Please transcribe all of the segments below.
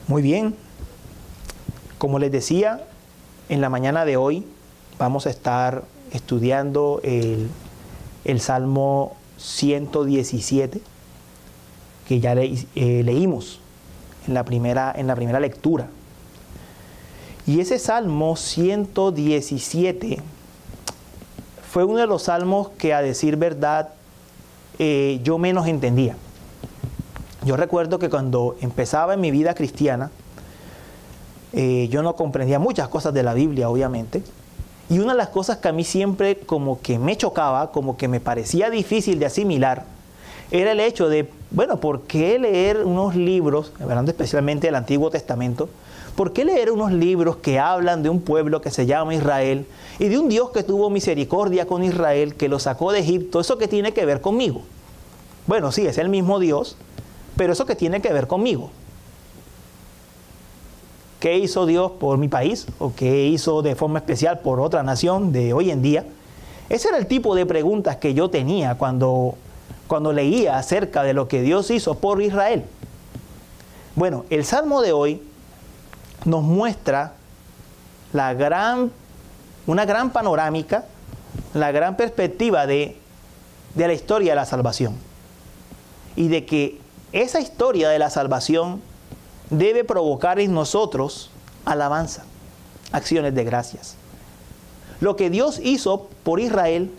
Muy bien, como les decía, en la mañana de hoy vamos a estar estudiando el Salmo 117, que ya leímos en la primera lectura. Y ese Salmo 117 fue uno de los salmos que, a decir verdad, yo menos entendía. Yo recuerdo que cuando empezaba en mi vida cristiana, yo no comprendía muchas cosas de la Biblia, obviamente. Y una de las cosas que a mí siempre como que me chocaba, como que me parecía difícil de asimilar, era el hecho de, bueno, ¿por qué leer unos libros, hablando especialmente del Antiguo Testamento, por qué leer unos libros que hablan de un pueblo que se llama Israel y de un Dios que tuvo misericordia con Israel, que lo sacó de Egipto? ¿Eso qué tiene que ver conmigo? Bueno, sí, es el mismo Dios, pero ¿eso qué tiene que ver conmigo? ¿Qué hizo Dios por mi país? ¿O qué hizo de forma especial por otra nación de hoy en día? Ese era el tipo de preguntas que yo tenía cuando leía acerca de lo que Dios hizo por Israel. Bueno, el Salmo de hoy nos muestra una gran panorámica, la gran perspectiva de la historia de la salvación. Y de que esa historia de la salvación debe provocar en nosotros alabanza, acciones de gracias. Lo que Dios hizo por Israel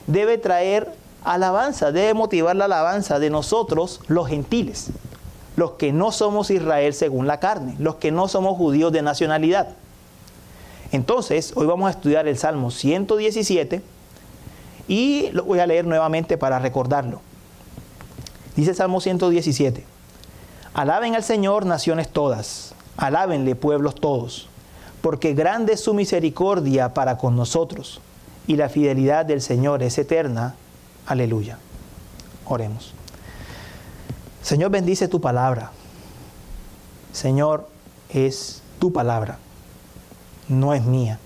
debe traer alabanza, debe motivar la alabanza de nosotros, los gentiles, los que no somos Israel según la carne, los que no somos judíos de nacionalidad. Entonces, hoy vamos a estudiar el Salmo 117 y lo voy a leer nuevamente para recordarlo. Dice el Salmo 117: alaben al Señor naciones todas, alábenle pueblos todos, porque grande es su misericordia para con nosotros, y la fidelidad del Señor es eterna. Aleluya. Oremos. Señor, bendice tu palabra. Señor, es tu palabra, no es mía.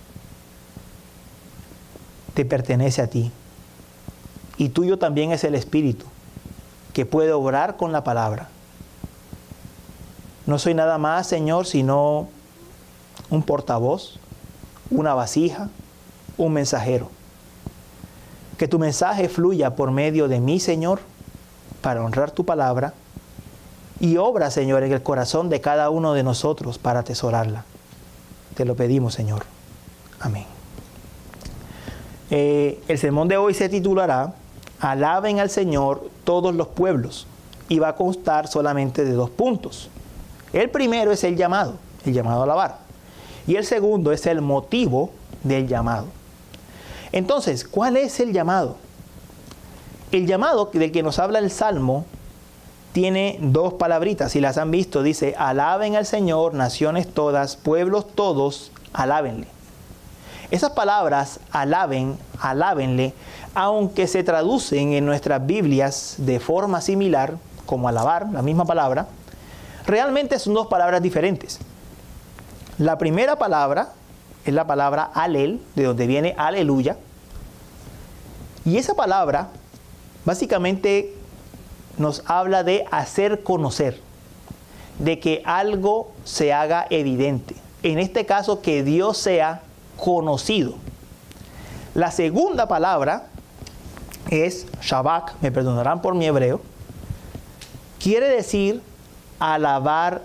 Te pertenece a ti. Y tuyo también es el Espíritu, que puede obrar con la palabra. No soy nada más, Señor, sino un portavoz, una vasija, un mensajero. Que tu mensaje fluya por medio de mí, Señor, para honrar tu palabra, y obra, Señor, en el corazón de cada uno de nosotros para atesorarla. Te lo pedimos, Señor. Amén. El sermón de hoy se titulará Alaben al Señor todos los pueblos, y va a constar solamente de 2 puntos. El primero es el llamado a alabar, y el segundo es el motivo del llamado. Entonces, ¿cuál es el llamado? El llamado del que nos habla el Salmo tiene 2 palabritas, si las han visto, dice: alaben al Señor, naciones todas, pueblos todos, alábenle. Esas palabras, alaben, alábenle, aunque se traducen en nuestras Biblias de forma similar, como alabar, la misma palabra, realmente son 2 palabras diferentes. La primera palabra es la palabra alel, de donde viene aleluya. Y esa palabra básicamente nos habla de hacer conocer, de que algo se haga evidente. En este caso, que Dios sea conocido. La segunda palabra es shabak, me perdonarán por mi hebreo, quiere decir alabar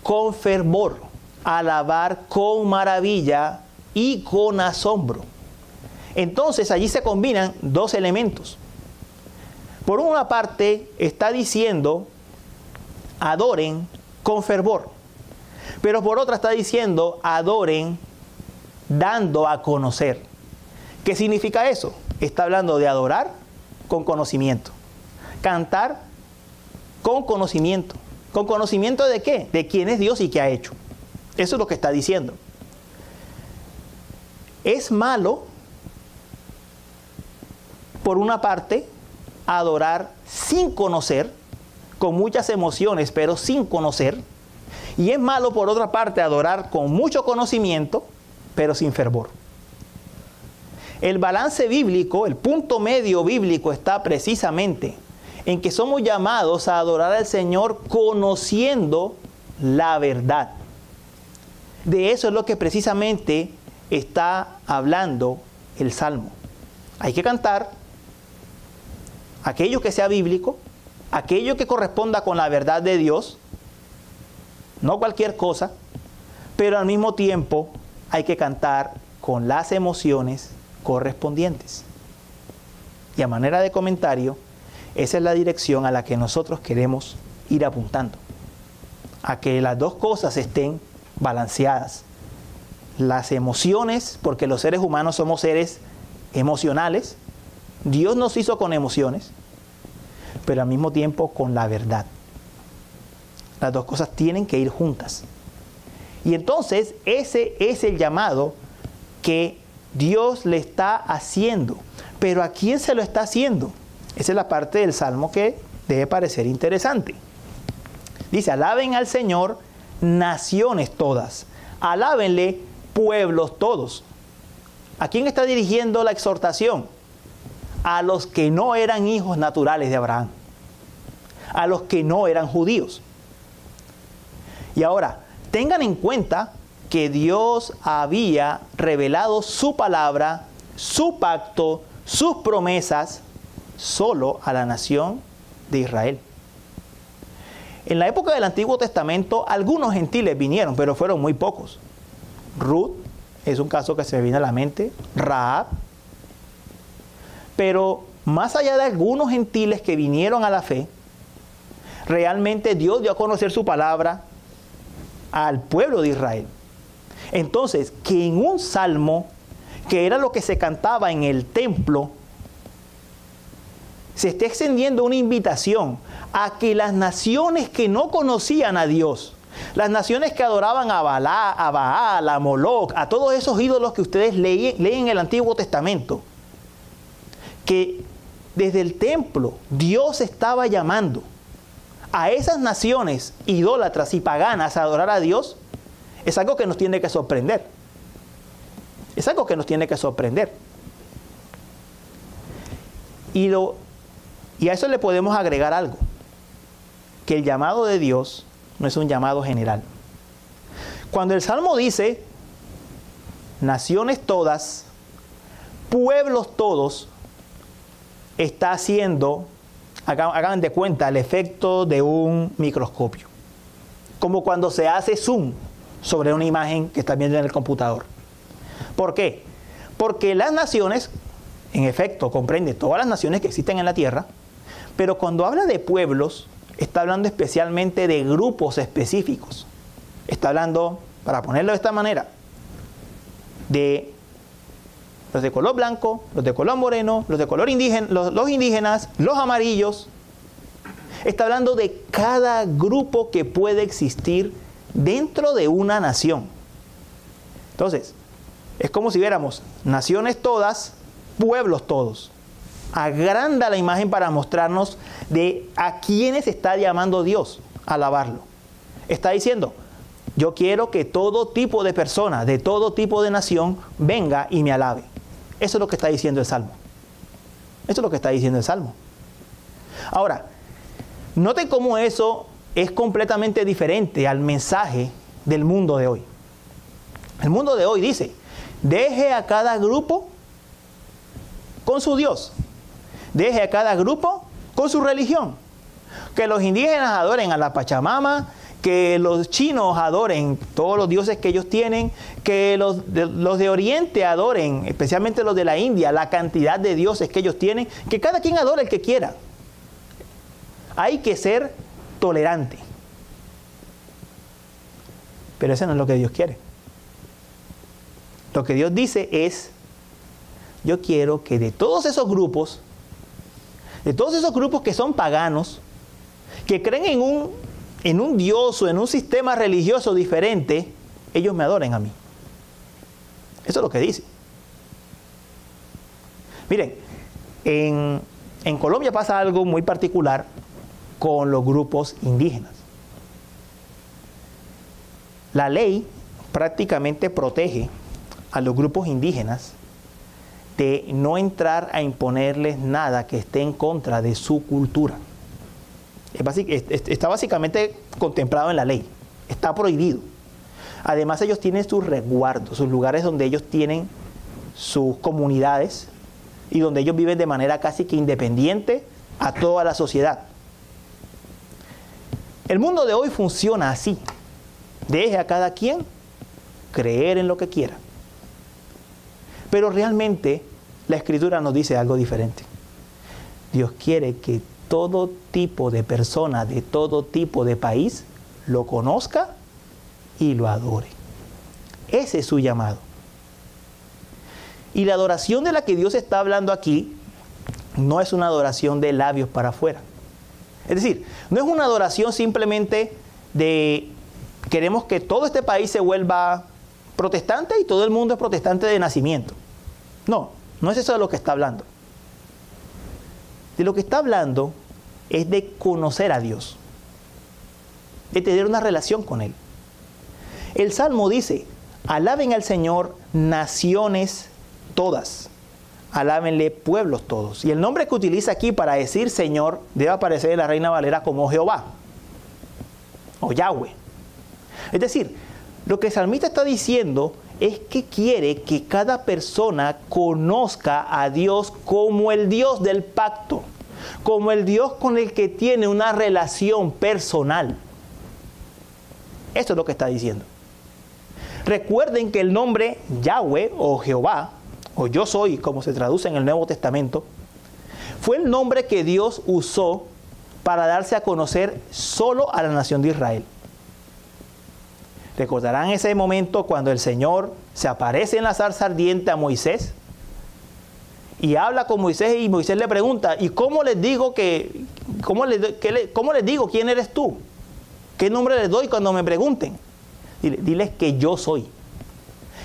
con fervor, alabar con maravilla y con asombro. Entonces allí se combinan 2 elementos. Por una parte está diciendo adoren con fervor, pero por otra está diciendo adoren dando a conocer. ¿Qué significa eso? Está hablando de adorar con conocimiento, cantar con conocimiento. ¿Con conocimiento de qué? De quién es Dios y qué ha hecho. Eso es lo que está diciendo. Es malo, por una parte, adorar sin conocer, con muchas emociones, pero sin conocer. Y es malo, por otra parte, adorar con mucho conocimiento, pero sin fervor. El balance bíblico, el punto medio bíblico, está precisamente en que somos llamados a adorar al Señor conociendo la verdad. De eso es lo que precisamente está hablando el Salmo. Hay que cantar aquello que sea bíblico, aquello que corresponda con la verdad de Dios, no cualquier cosa, pero al mismo tiempo hay que cantar con las emociones correspondientes. Y a manera de comentario, esa es la dirección a la que nosotros queremos ir apuntando, a que las dos cosas estén balanceadas. Las emociones, porque los seres humanos somos seres emocionales, Dios nos hizo con emociones, pero al mismo tiempo con la verdad. Las dos cosas tienen que ir juntas. Y entonces ese es el llamado que Dios le está haciendo. Pero ¿a quién se lo está haciendo? Esa es la parte del Salmo que debe parecer interesante. Dice, alaben al Señor naciones todas, alábenle pueblos todos. ¿A quién está dirigiendo la exhortación? A los que no eran hijos naturales de Abraham, a los que no eran judíos. Y ahora, tengan en cuenta que Dios había revelado su palabra, su pacto, sus promesas, solo a la nación de Israel. En la época del Antiguo Testamento, algunos gentiles vinieron, pero fueron muy pocos. Ruth es un caso que se me viene a la mente, Rahab. Pero más allá de algunos gentiles que vinieron a la fe, realmente Dios dio a conocer su palabra al pueblo de Israel. Entonces, que en un salmo, que era lo que se cantaba en el templo, se esté extendiendo una invitación a que las naciones que no conocían a Dios, las naciones que adoraban a Baal, a Moloch, a todos esos ídolos que ustedes leen en el Antiguo Testamento, que desde el templo Dios estaba llamando a esas naciones idólatras y paganas a adorar a Dios, es algo que nos tiene que sorprender. Es algo que nos tiene que sorprender. Y a eso le podemos agregar algo, que el llamado de Dios no es un llamado general. Cuando el Salmo dice, naciones todas, pueblos todos, está haciendo, hagan de cuenta, el efecto de un microscopio. Como cuando se hace zoom sobre una imagen que está viendo en el computador. ¿Por qué? Porque las naciones, en efecto, comprende todas las naciones que existen en la tierra, pero cuando habla de pueblos, está hablando especialmente de grupos específicos. Está hablando, para ponerlo de esta manera, de los de color blanco, los de color moreno, los de color indígena, los indígenas, los amarillos. Está hablando de cada grupo que puede existir dentro de una nación. Entonces, es como si viéramos naciones todas, pueblos todos. Agranda la imagen para mostrarnos de a quiénes está llamando Dios a alabarlo. Está diciendo, yo quiero que todo tipo de persona, de todo tipo de nación, venga y me alabe. Eso es lo que está diciendo el Salmo. Eso es lo que está diciendo el Salmo. Ahora, noten cómo eso es completamente diferente al mensaje del mundo de hoy. El mundo de hoy dice, deje a cada grupo con su Dios. Deje a cada grupo con su religión. Que los indígenas adoren a la Pachamama, que los chinos adoren todos los dioses que ellos tienen, que los de Oriente adoren, especialmente los de la India, la cantidad de dioses que ellos tienen, que cada quien adore el que quiera. Hay que ser tolerante. Pero eso no es lo que Dios quiere. Lo que Dios dice es, yo quiero que de todos esos grupos que son paganos, que creen en un Dios o en un sistema religioso diferente, ellos me adoren a mí. Eso es lo que dice. Miren, en Colombia pasa algo muy particular con los grupos indígenas. La ley prácticamente protege a los grupos indígenas de no entrar a imponerles nada que esté en contra de su cultura. Está básicamente contemplado en la ley. Está prohibido. Además, ellos tienen sus resguardos, sus lugares donde ellos tienen sus comunidades y donde ellos viven de manera casi que independiente a toda la sociedad. El mundo de hoy funciona así. Deje a cada quien creer en lo que quiera. Pero realmente la Escritura nos dice algo diferente. Dios quiere que todo tipo de persona, de todo tipo de país, lo conozca y lo adore. Ese es su llamado. Y la adoración de la que Dios está hablando aquí no es una adoración de labios para afuera. Es decir, no es una adoración simplemente de queremos que todo este país se vuelva protestante y todo el mundo es protestante de nacimiento. No, no es eso de lo que está hablando. De lo que está hablando es de conocer a Dios, de tener una relación con Él. El Salmo dice, alaben al Señor naciones todas, alábenle pueblos todos. Y el nombre que utiliza aquí para decir Señor debe aparecer en la Reina Valera como Jehová o Yahweh. Es decir, lo que el salmista está diciendo es que quiere que cada persona conozca a Dios como el Dios del pacto, como el Dios con el que tiene una relación personal. Eso es lo que está diciendo. Recuerden que el nombre Yahweh o Jehová, o yo soy, como se traduce en el Nuevo Testamento, fue el nombre que Dios usó para darse a conocer solo a la nación de Israel. ¿Recordarán ese momento cuando el Señor se aparece en la zarza ardiente a Moisés? Y habla con Moisés y Moisés le pregunta, ¿y cómo les digo cómo les digo quién eres tú? ¿Qué nombre les doy cuando me pregunten? Diles que yo soy.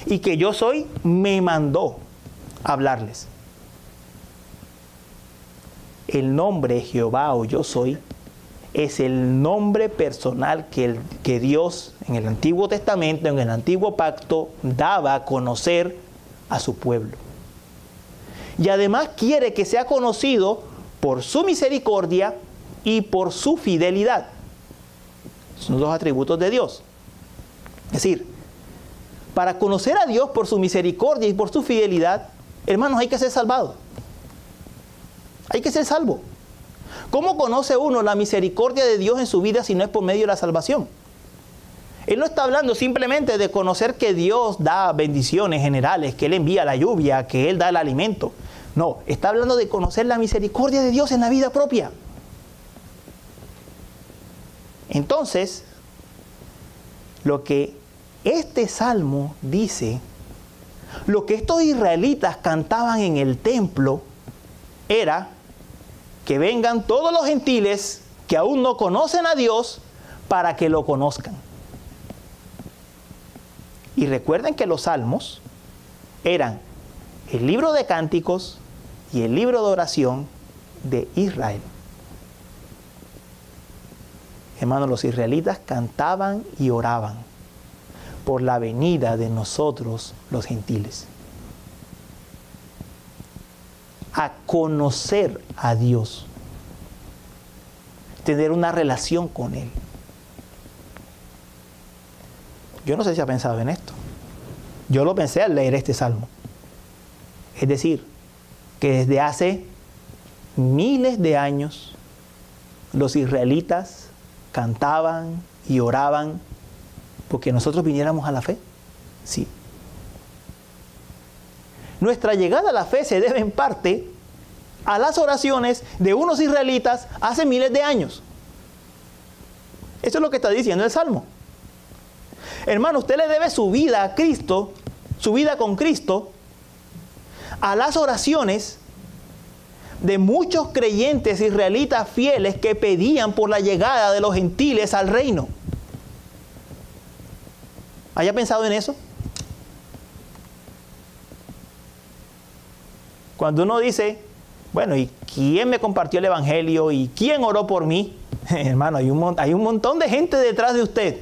Y que yo soy me mandó a hablarles. El nombre Jehová o yo soy es el nombre personal que Dios en el Antiguo Testamento, en el Antiguo Pacto, daba a conocer a su pueblo. Y además quiere que sea conocido por su misericordia y por su fidelidad. Son dos atributos de Dios. Es decir, para conocer a Dios por su misericordia y por su fidelidad, hermanos, hay que ser salvados. Hay que ser salvo. ¿Cómo conoce uno la misericordia de Dios en su vida si no es por medio de la salvación? Él no está hablando simplemente de conocer que Dios da bendiciones generales, que Él envía la lluvia, que Él da el alimento. No, está hablando de conocer la misericordia de Dios en la vida propia. Entonces, lo que este salmo dice, lo que estos israelitas cantaban en el templo, era que vengan todos los gentiles que aún no conocen a Dios para que lo conozcan. Y recuerden que los salmos eran el libro de cánticos y el libro de oración de Israel. Hermanos, los israelitas cantaban y oraban por la venida de nosotros los gentiles. A conocer a Dios, tener una relación con Él. Yo no sé si ha pensado en esto. Yo lo pensé al leer este salmo. Es decir, que desde hace miles de años los israelitas cantaban y oraban porque nosotros viniéramos a la fe. Sí. Nuestra llegada a la fe se debe en parte a las oraciones de unos israelitas hace miles de años. Eso es lo que está diciendo el Salmo. Hermano, usted le debe su vida a Cristo, su vida con Cristo, a las oraciones de muchos creyentes israelitas fieles que pedían por la llegada de los gentiles al reino. ¿Haya pensado en eso? Cuando uno dice, bueno, ¿y quién me compartió el evangelio? ¿Y quién oró por mí? Hermano, hay un montón de gente detrás de usted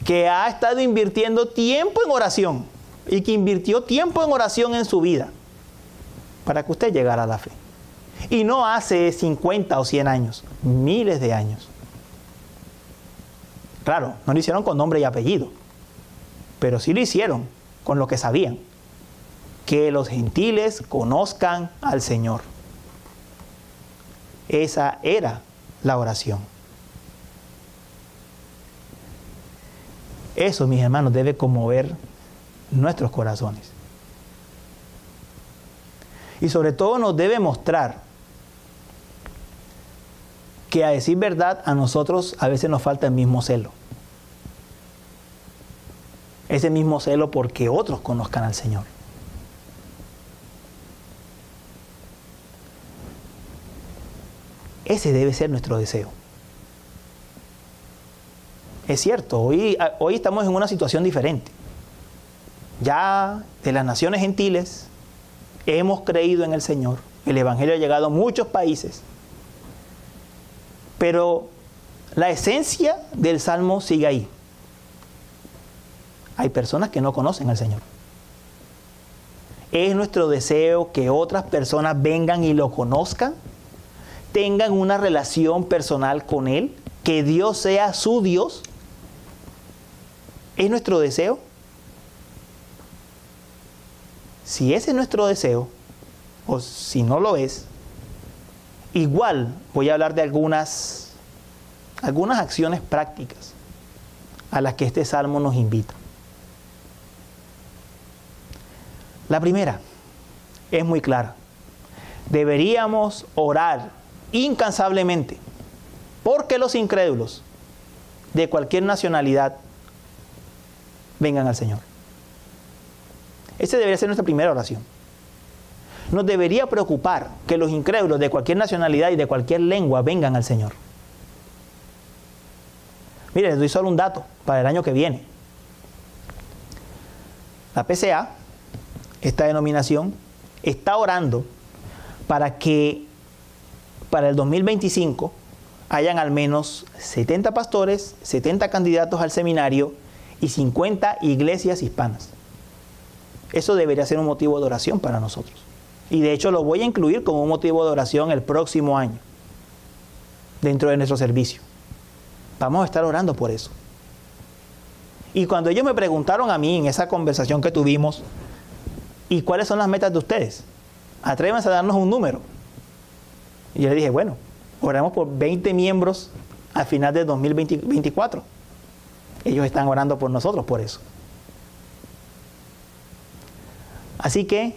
que ha estado invirtiendo tiempo en oración y que invirtió tiempo en oración en su vida para que usted llegara a la fe. Y no hace 50 o 100 años, miles de años. Claro, no lo hicieron con nombre y apellido, pero sí lo hicieron con lo que sabían, que los gentiles conozcan al Señor. Esa era la oración. Eso, mis hermanos, debe conmover nuestros corazones. Y sobre todo nos debe mostrar que, a decir verdad, a nosotros a veces nos falta el mismo celo. Ese mismo celo porque otros conozcan al Señor. Ese debe ser nuestro deseo. Es cierto, hoy estamos en una situación diferente. Ya de las naciones gentiles hemos creído en el Señor. El Evangelio ha llegado a muchos países. Pero la esencia del Salmo sigue ahí. Hay personas que no conocen al Señor. Es nuestro deseo que otras personas vengan y lo conozcan, tengan una relación personal con Él, que Dios sea su Dios. ¿Es nuestro deseo? Si ese es nuestro deseo, o si no lo es, igual voy a hablar de algunas acciones prácticas a las que este salmo nos invita. La primera es muy clara. Deberíamos orar incansablemente porque los incrédulos de cualquier nacionalidad vengan al Señor. Esa debería ser nuestra primera oración. Nos debería preocupar que los incrédulos de cualquier nacionalidad y de cualquier lengua vengan al Señor. Mire, les doy solo un dato para el año que viene. La PCA, esta denominación, está orando para que para el 2025 hayan al menos 70 pastores, 70 candidatos al seminario y 50 iglesias hispanas. Eso debería ser un motivo de oración para nosotros. Y de hecho lo voy a incluir como un motivo de oración el próximo año, dentro de nuestro servicio. Vamos a estar orando por eso. Y cuando ellos me preguntaron a mí en esa conversación que tuvimos, ¿y cuáles son las metas de ustedes? Atrévanse a darnos un número. Y yo le dije, bueno, oramos por 20 miembros al final de 2024. Ellos están orando por nosotros por eso. Así que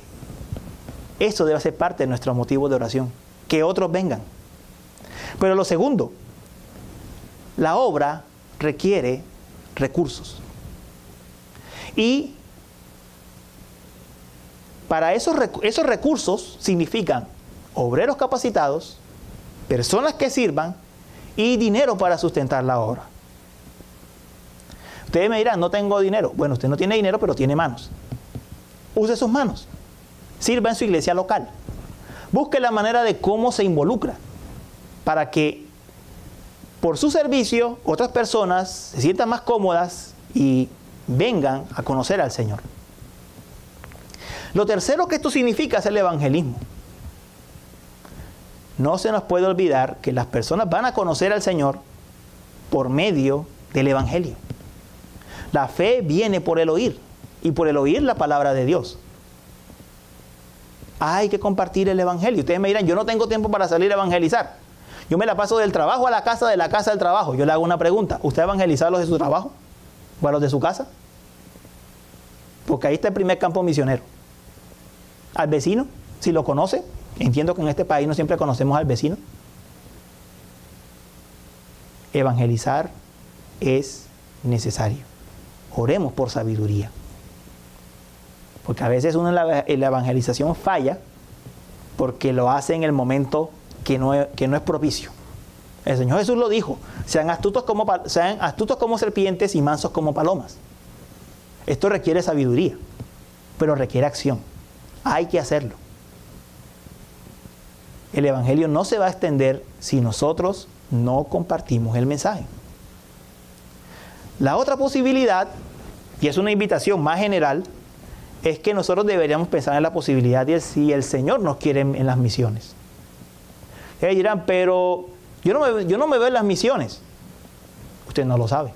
eso debe ser parte de nuestro motivo de oración, que otros vengan. Pero lo segundo, la obra requiere recursos. Y para esos recursos significan obreros capacitados, personas que sirvan y dinero para sustentar la obra. Ustedes me dirán, no tengo dinero. Bueno, usted no tiene dinero, pero tiene manos. Use sus manos. Sirva en su iglesia local. Busque la manera de cómo se involucra para que por su servicio otras personas se sientan más cómodas y vengan a conocer al Señor. Lo tercero que esto significa es el evangelismo. No se nos puede olvidar que las personas van a conocer al Señor por medio del evangelio. La fe viene por el oír, y por el oír la palabra de Dios. Hay que compartir el evangelio. Ustedes me dirán, yo no tengo tiempo para salir a evangelizar. Yo me la paso del trabajo a la casa, de la casa al trabajo. Yo le hago una pregunta. ¿Usted evangeliza a los de su trabajo? ¿O a los de su casa? Porque ahí está el primer campo misionero. Al vecino, si lo conoce. Entiendo que en este país no siempre conocemos al vecino. Evangelizar es necesario. Oremos por sabiduría. Porque a veces uno en la evangelización falla porque lo hace en el momento que no es propicio. El Señor Jesús lo dijo, sean astutos como serpientes y mansos como palomas. Esto requiere sabiduría, pero requiere acción. Hay que hacerlo. El evangelio no se va a extender si nosotros no compartimos el mensaje. La otra posibilidad, y es una invitación más general, es que nosotros deberíamos pensar en la posibilidad de si el Señor nos quiere en las misiones. Ellos dirán, pero yo no me veo en las misiones. Usted no lo sabe.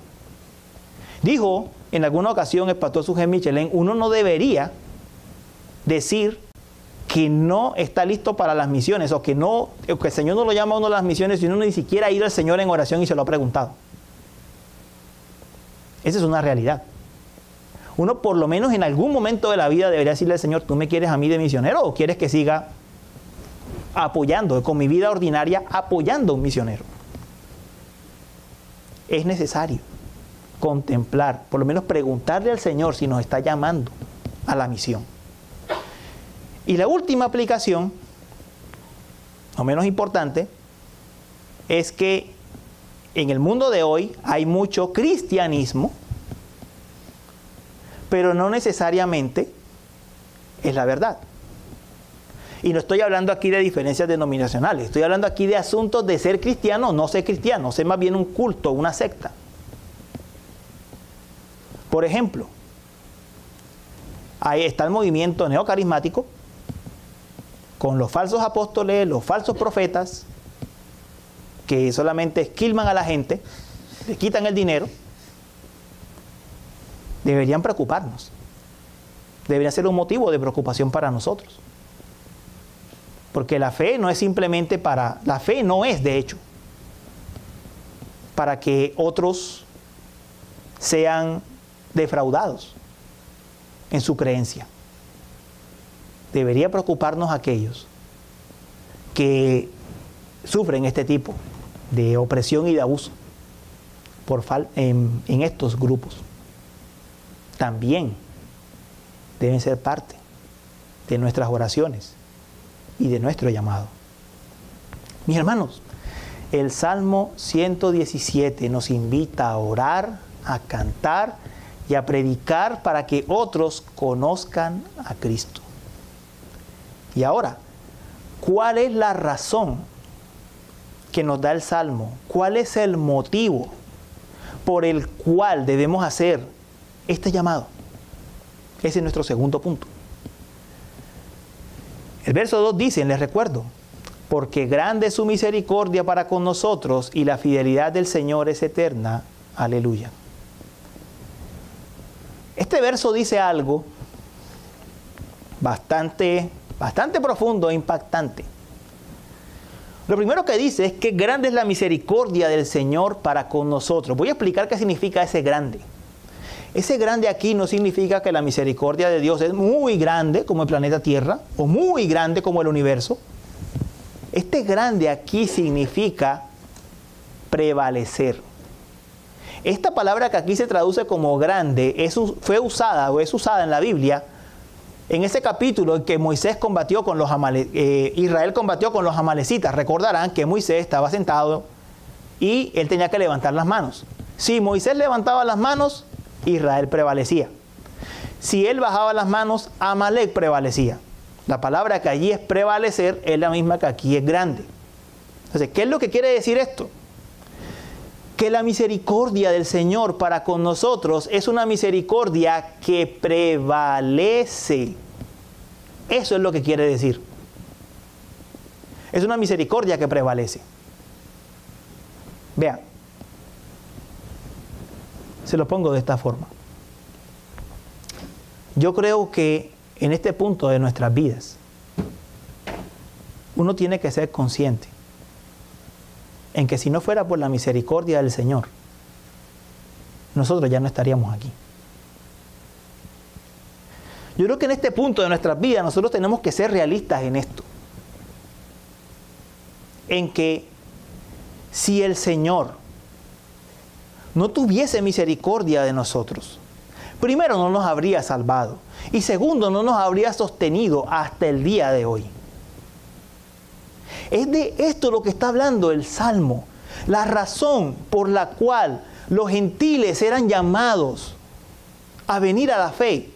Dijo en alguna ocasión el pastor Sujén Michelén, uno no debería decir que no está listo para las misiones o que el Señor no lo llama a uno a las misiones si uno ni siquiera ha ido al Señor en oración y se lo ha preguntado. Esa es una realidad. Uno por lo menos en algún momento de la vida debería decirle al Señor, ¿tú me quieres a mí de misionero o quieres que siga apoyando, con mi vida ordinaria, apoyando a un misionero? Es necesario contemplar, por lo menos preguntarle al Señor si nos está llamando a la misión. Y la última aplicación, no menos importante, es que en el mundo de hoy hay mucho cristianismo, pero no necesariamente es la verdad. Y no estoy hablando aquí de diferencias denominacionales, estoy hablando aquí de asuntos de ser cristiano o no ser cristiano, ser más bien un culto, una secta. Por ejemplo, ahí está el movimiento neocarismático, con los falsos apóstoles, los falsos profetas, que solamente esquilman a la gente, le quitan el dinero. Deberían preocuparnos. Debería ser un motivo de preocupación para nosotros. Porque la fe no es simplemente la fe no es, de hecho, para que otros sean defraudados en su creencia. Debería preocuparnos aquellos que sufren este tipo de opresión y de abuso en estos grupos. También deben ser parte de nuestras oraciones y de nuestro llamado. Mis hermanos, el Salmo 117 nos invita a orar, a cantar y a predicar para que otros conozcan a Cristo. Y ahora, ¿cuál es la razón que nos da el Salmo? ¿Cuál es el motivo por el cual debemos hacer este llamado? Ese es nuestro segundo punto. El verso 2 dice, les recuerdo, porque grande es su misericordia para con nosotros y la fidelidad del Señor es eterna. Aleluya. Este verso dice algo bastante profundo e impactante. Lo primero que dice es que grande es la misericordia del Señor para con nosotros. Voy a explicar qué significa ese grande. Ese grande aquí no significa que la misericordia de Dios es muy grande como el planeta Tierra o muy grande como el universo. Este grande aquí significa prevalecer. Esta palabra que aquí se traduce como grande fue usada o es usada en la Biblia en ese capítulo en que Moisés combatió con Israel combatió con los amalecitas. Recordarán que Moisés estaba sentado y él tenía que levantar las manos. Si Moisés levantaba las manos, Israel prevalecía. Si él bajaba las manos, Amalec prevalecía. La palabra que allí es prevalecer es la misma que aquí es grande. Entonces, ¿qué es lo que quiere decir esto? Que la misericordia del Señor para con nosotros es una misericordia que prevalece. Eso es lo que quiere decir. Es una misericordia que prevalece. Vean. Se lo pongo de esta forma. Yo creo que en este punto de nuestras vidas, uno tiene que ser consciente en que si no fuera por la misericordia del Señor, nosotros ya no estaríamos aquí. Yo creo que en este punto de nuestras vidas nosotros tenemos que ser realistas en esto. En que si el Señor no tuviese misericordia de nosotros, primero no nos habría salvado y segundo no nos habría sostenido hasta el día de hoy. Es de esto lo que está hablando el Salmo, la razón por la cual los gentiles eran llamados a venir a la fe.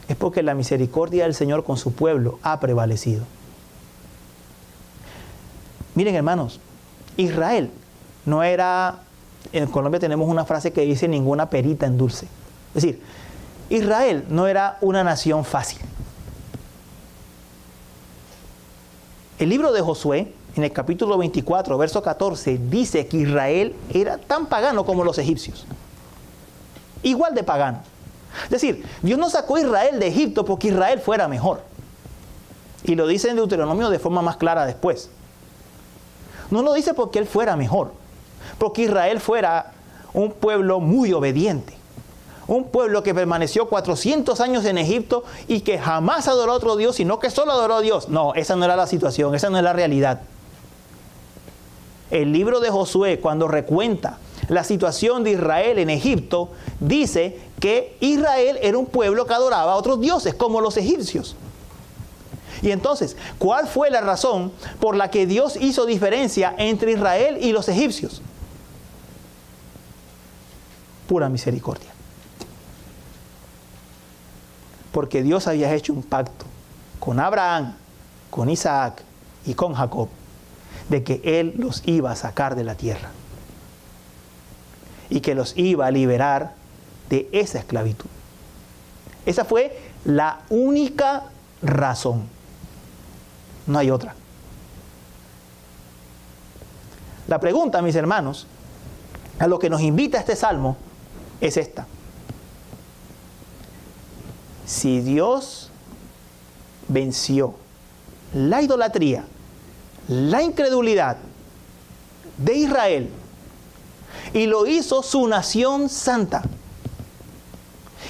Es porque la misericordia del Señor con su pueblo ha prevalecido. Miren, hermanos, Israel no era, en Colombia tenemos una frase que dice ninguna perita en dulce. Es decir, Israel no era una nación fácil. El libro de Josué, en el capítulo 24, verso 14, dice que Israel era tan pagano como los egipcios. Igual de pagano. Es decir, Dios no sacó a Israel de Egipto porque Israel fuera mejor. Y lo dice en Deuteronomio de forma más clara después. No lo dice porque él fuera mejor. Porque Israel fuera un pueblo muy obediente. Un pueblo que permaneció 400 años en Egipto y que jamás adoró a otro Dios, sino que solo adoró a Dios. No, esa no era la situación, esa no es la realidad. El libro de Josué, cuando recuenta la situación de Israel en Egipto, dice que Israel era un pueblo que adoraba a otros dioses, como los egipcios. Y entonces, ¿cuál fue la razón por la que Dios hizo diferencia entre Israel y los egipcios? Pura misericordia. Porque Dios había hecho un pacto con Abraham, con Isaac y con Jacob, de que Él los iba a sacar de la tierra y que los iba a liberar de esa esclavitud. Esa fue la única razón. No hay otra. La pregunta, mis hermanos, a lo que nos invita este salmo es esta. Si Dios venció la idolatría, la incredulidad de Israel y lo hizo su nación santa,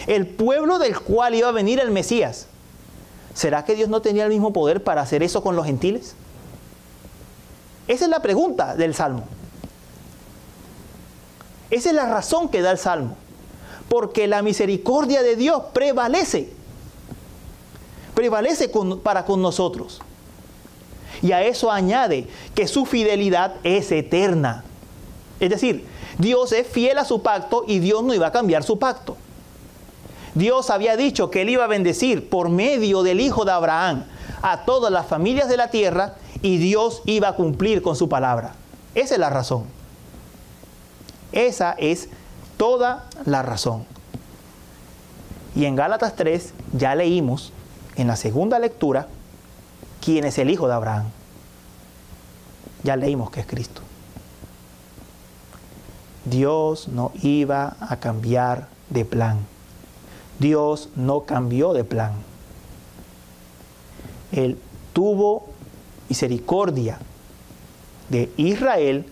el pueblo del cual iba a venir el Mesías, ¿será que Dios no tenía el mismo poder para hacer eso con los gentiles? Esa es la pregunta del Salmo. Esa es la razón que da el Salmo. Porque la misericordia de Dios prevalece. Prevalece para con nosotros. Y a eso añade que su fidelidad es eterna. Es decir, Dios es fiel a su pacto y Dios no iba a cambiar su pacto. Dios había dicho que Él iba a bendecir por medio del hijo de Abraham a todas las familias de la tierra y Dios iba a cumplir con su palabra. Esa es la razón. Esa es toda la razón. Y en Gálatas 3 ya leímos en la segunda lectura quién es el hijo de Abraham. Ya leímos que es Cristo. Dios no iba a cambiar de plan. Dios no cambió de plan. Él tuvo misericordia de Israel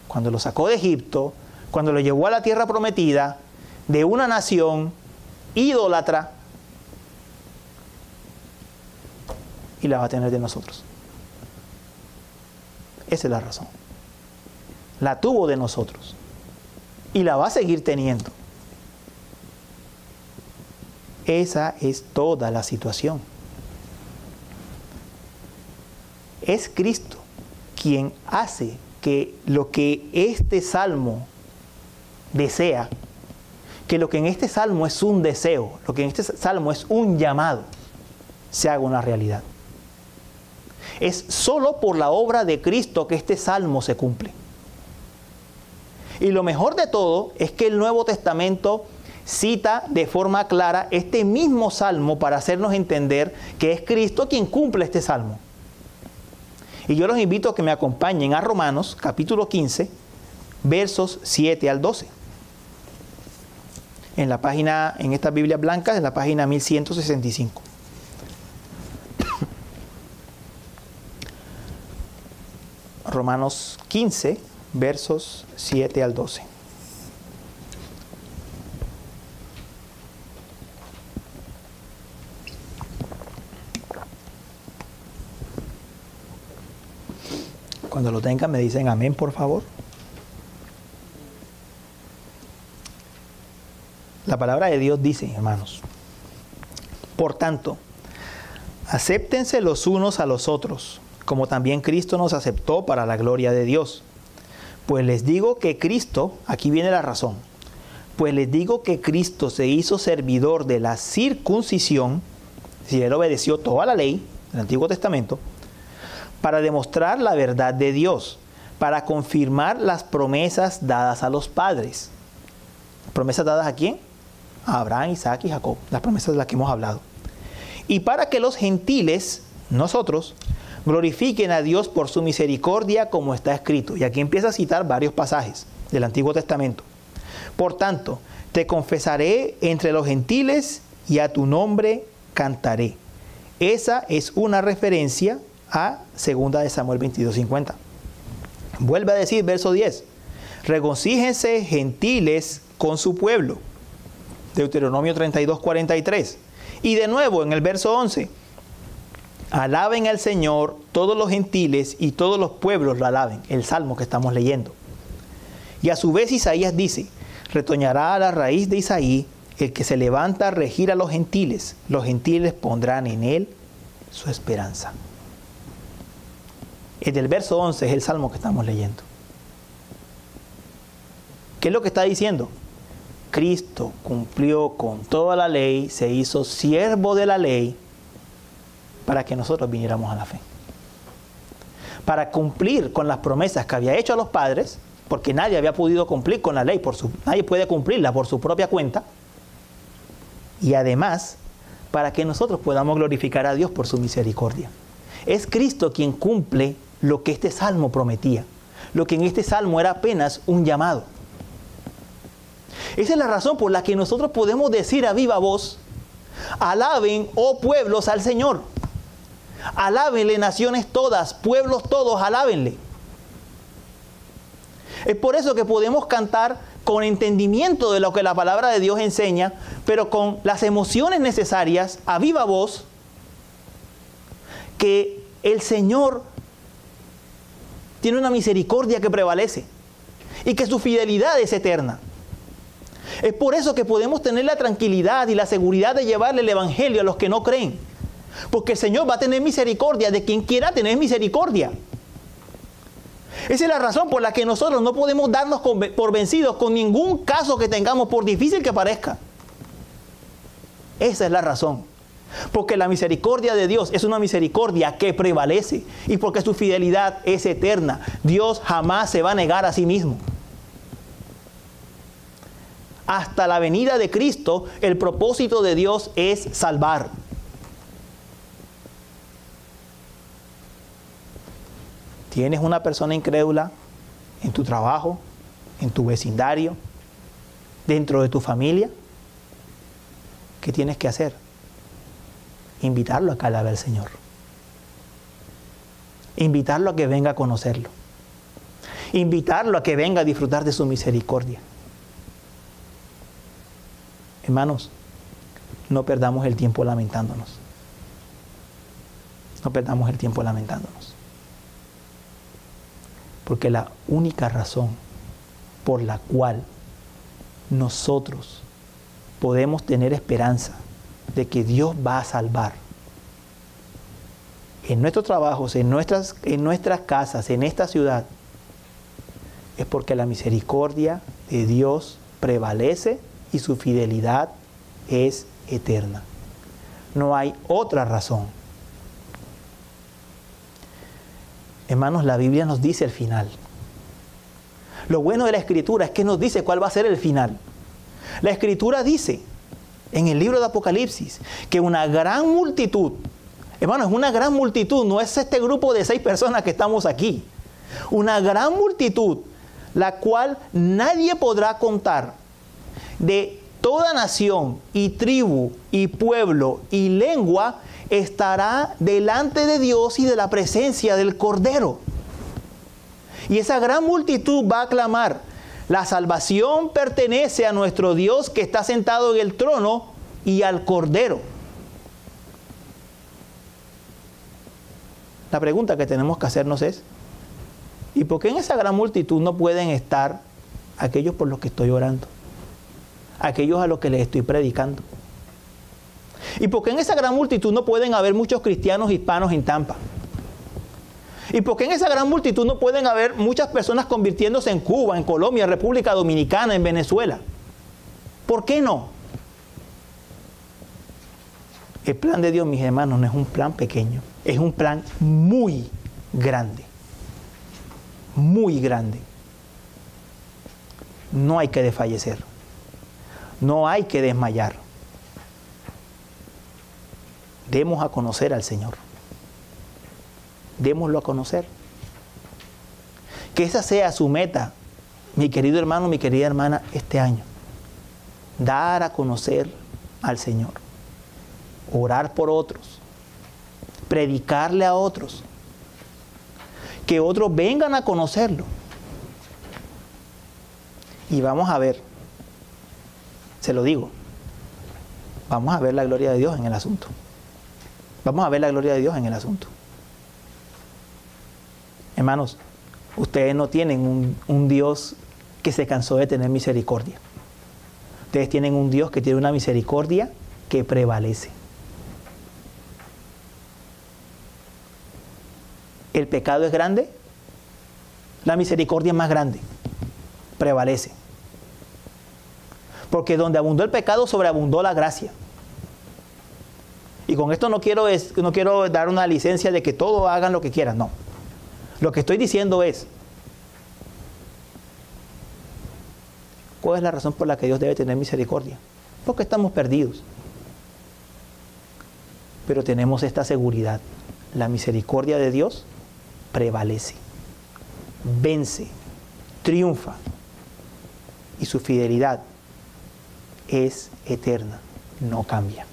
cuando lo sacó de Egipto, cuando lo llevó a la tierra prometida, de una nación idólatra, y la va a tener de nosotros. Esa es la razón. La tuvo de nosotros y la va a seguir teniendo. Esa es toda la situación. Es Cristo quien hace que lo que este salmo desea, que lo que en este salmo es un deseo, lo que en este salmo es un llamado, se haga una realidad. Es solo por la obra de Cristo que este salmo se cumple. Y lo mejor de todo es que el Nuevo Testamento cita de forma clara este mismo salmo para hacernos entender que es Cristo quien cumple este salmo. Y yo los invito a que me acompañen a Romanos capítulo 15, versos 7 al 12. En la página, en estas Biblias blancas, en la página 1165. Romanos 15, versos 7 al 12. Cuando lo tengan me dicen amén, por favor. La palabra de Dios dice, hermanos: por tanto, acéptense los unos a los otros, como también Cristo nos aceptó para la gloria de Dios. Pues les digo que Cristo, aquí viene la razón, pues les digo que Cristo se hizo servidor de la circuncisión, si Él obedeció toda la ley del Antiguo Testamento, para demostrar la verdad de Dios, para confirmar las promesas dadas a los padres. ¿Promesas dadas a quién? A Abraham, Isaac y Jacob, las promesas de las que hemos hablado. Y para que los gentiles, nosotros, glorifiquen a Dios por su misericordia, como está escrito. Y aquí empieza a citar varios pasajes del Antiguo Testamento. Por tanto, te confesaré entre los gentiles y a tu nombre cantaré. Esa es una referencia a 2 de Samuel 22:50. Vuelve a decir, verso 10. Regocíjense gentiles con su pueblo. Deuteronomio 32:43. Y de nuevo en el verso 11. Alaben al Señor todos los gentiles y todos los pueblos lo alaben. El salmo que estamos leyendo. Y a su vez Isaías dice, retoñará a la raíz de Isaí el que se levanta a regir a los gentiles pondrán en él su esperanza. El del verso 11 es el salmo que estamos leyendo. ¿Qué es lo que está diciendo? Cristo cumplió con toda la ley, se hizo siervo de la ley para que nosotros viniéramos a la fe. Para cumplir con las promesas que había hecho a los padres, porque nadie había podido cumplir con la ley, nadie puede cumplirla por su propia cuenta. Y además, para que nosotros podamos glorificar a Dios por su misericordia. Es Cristo quien cumple lo que este salmo prometía. Lo que en este salmo era apenas un llamado. Esa es la razón por la que nosotros podemos decir a viva voz, alaben, oh pueblos, al Señor. Alábenle, naciones todas, pueblos todos, alábenle. Es por eso que podemos cantar con entendimiento de lo que la palabra de Dios enseña, pero con las emociones necesarias, a viva voz, que el Señor tiene una misericordia que prevalece y que su fidelidad es eterna. Es por eso que podemos tener la tranquilidad y la seguridad de llevarle el Evangelio a los que no creen, porque el Señor va a tener misericordia de quien quiera tener misericordia. Esa es la razón por la que nosotros no podemos darnos por vencidos con ningún caso que tengamos, por difícil que parezca. Esa es la razón. Porque la misericordia de Dios es una misericordia que prevalece y porque su fidelidad es eterna. Dios jamás se va a negar a sí mismo. Hasta la venida de Cristo, el propósito de Dios es salvar. ¿Tienes una persona incrédula en tu trabajo, en tu vecindario, dentro de tu familia? ¿Qué tienes que hacer? Invitarlo a que alabe al Señor. Invitarlo a que venga a conocerlo. Invitarlo a que venga a disfrutar de su misericordia. Hermanos, no perdamos el tiempo lamentándonos. No perdamos el tiempo lamentándonos. Porque la única razón por la cual nosotros podemos tener esperanza de que Dios va a salvar en nuestros trabajos, en nuestras casas, en esta ciudad, es porque la misericordia de Dios prevalece y su fidelidad es eterna. No hay otra razón. Hermanos, la Biblia nos dice el final. Lo bueno de la Escritura es que nos dice cuál va a ser el final. La Escritura dice en el libro de Apocalipsis que una gran multitud, hermanos, es una gran multitud, no es este grupo de 6 personas que estamos aquí. Una gran multitud, la cual nadie podrá contar, de toda nación y tribu y pueblo y lengua, estará delante de Dios y de la presencia del Cordero. Y esa gran multitud va a clamar: la salvación pertenece a nuestro Dios que está sentado en el trono y al Cordero. La pregunta que tenemos que hacernos es: ¿y por qué en esa gran multitud no pueden estar aquellos por los que estoy orando? Aquellos a los que les estoy predicando. ¿Y por qué en esa gran multitud no pueden haber muchos cristianos hispanos en Tampa? ¿Y por qué en esa gran multitud no pueden haber muchas personas convirtiéndose en Cuba, en Colombia, en República Dominicana, en Venezuela? ¿Por qué no? El plan de Dios, mis hermanos, no es un plan pequeño. Es un plan muy grande. Muy grande. No hay que desfallecer. No hay que desmayar. Demos a conocer al Señor. démoslo a conocer. Que esa sea su meta, mi querido hermano, mi querida hermana, este año. Dar a conocer al Señor. Orar por otros. Predicarle a otros. Que otros vengan a conocerlo. Y vamos a ver, se lo digo, vamos a ver la gloria de Dios en el asunto. Vamos a ver la gloria de Dios en el asunto. Hermanos, ustedes no tienen un Dios que se cansó de tener misericordia. Ustedes tienen un Dios que tiene una misericordia que prevalece. ¿El pecado es grande? La misericordia es más grande. Prevalece. Porque donde abundó el pecado, sobreabundó la gracia. Y con esto no quiero dar una licencia de que todos hagan lo que quieran, no. Lo que estoy diciendo es, ¿cuál es la razón por la que Dios debe tener misericordia? Porque estamos perdidos. Pero tenemos esta seguridad. La misericordia de Dios prevalece, vence, triunfa. Y su fidelidad es eterna, no cambia.